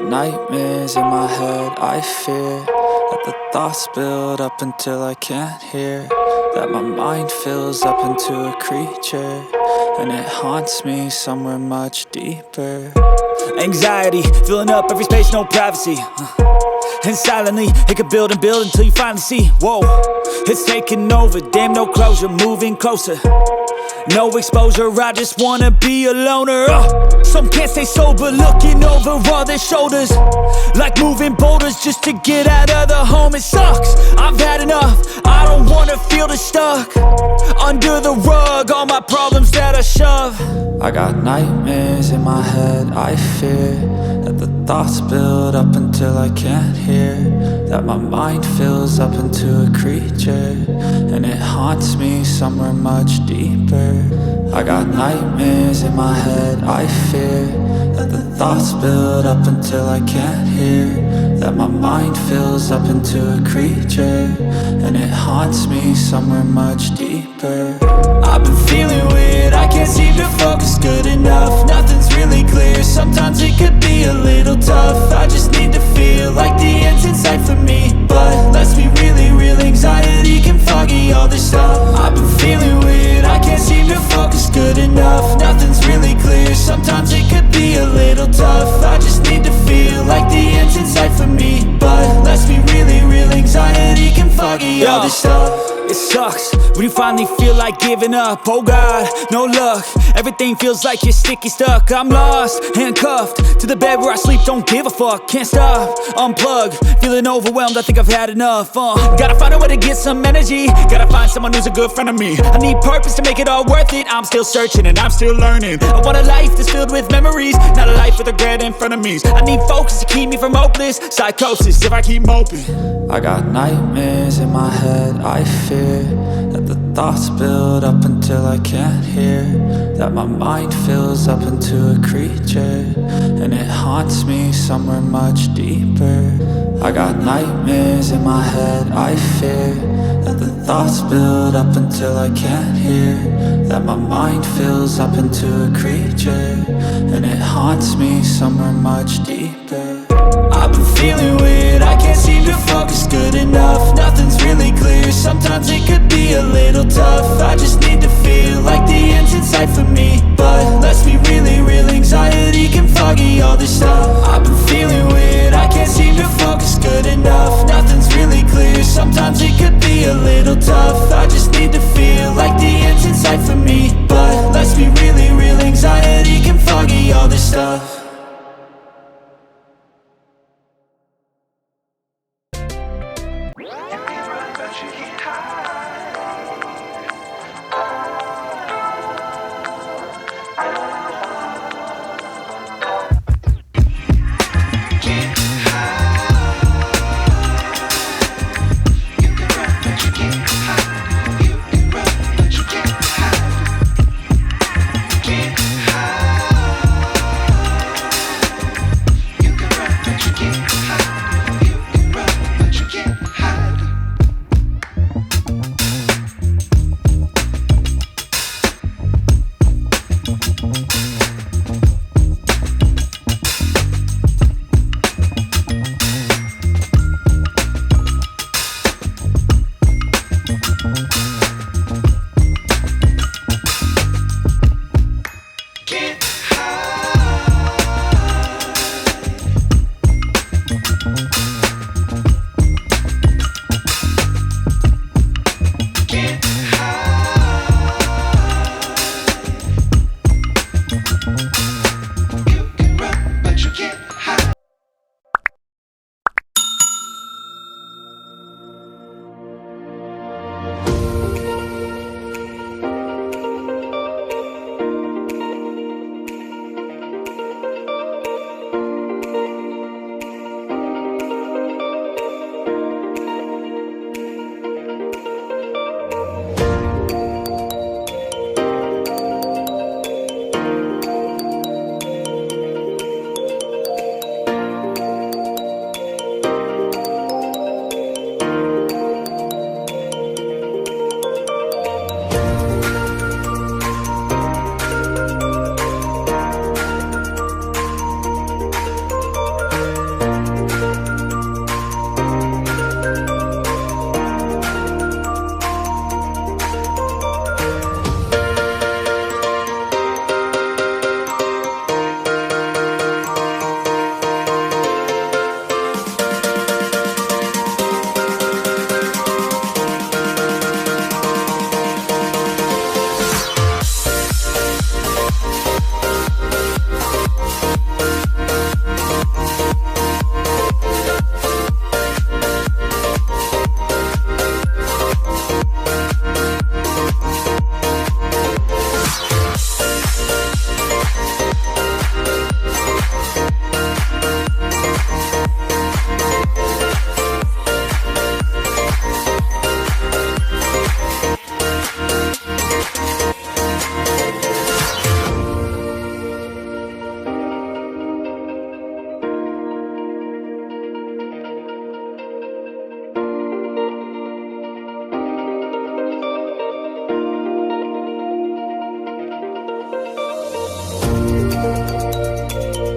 nightmares in my head, I fear that the thoughts build up until I can't hear, that my mind fills up into a creature, and it haunts me somewhere much deeper. Anxiety, filling up every space, no privacy. And silently, it could build and build until you finally see, whoa, it's taking over, damn no closure, moving closer. No exposure, I just wanna be a loner. Some can't stay sober, looking over all their shoulders, like moving boulders just to get out of the home. It sucks, I've had enough, I don't wanna feel the stuck under the rug, all my problems that I shove. I got nightmares in my head, I fear that the thoughts build up until I can't hear, that my mind fills up into a creature, and it haunts me somewhere much deeper. I got nightmares in my head, I fear that the thoughts build up until I can't hear, that my mind fills up into a creature, and it haunts me somewhere much deeper. I've been feeling weird, I can't seem to focus good enough. Nothing's really clear, sometimes it could be a little tough. I just need to feel like the end's in sight for me, but let's be really real, anxiety can foggy all this stuff. I've been feeling weird, I can't seem to focus good enough. Nothing's really clear, sometimes it could be a little tough. I just need to feel like the end's in sight for me, but let's be really real, anxiety can foggy all this stuff. It sucks when you finally feel like giving up. Oh God, no luck, everything feels like you're sticky stuck. I'm lost, handcuffed to the bed where I sleep, don't give a fuck. Can't stop, unplug, feeling overwhelmed, I think I've had enough. Gotta find a way to get some energy, gotta find someone who's a good friend of me. I need purpose to make it all worth it, I'm still searching and I'm still learning. I want a life that's filled with memories, not a life with regret and frenemies. I need focus to keep me from hopeless psychosis if I keep moping. I got nightmares in my head, I fear that the thoughts build up until I can't hear, that my mind fills up into a creature, and it haunts me somewhere much deeper. I got nightmares in my head, I fear that the thoughts build up until I can't hear, that my mind fills up into a creature, and it haunts me somewhere much deeper.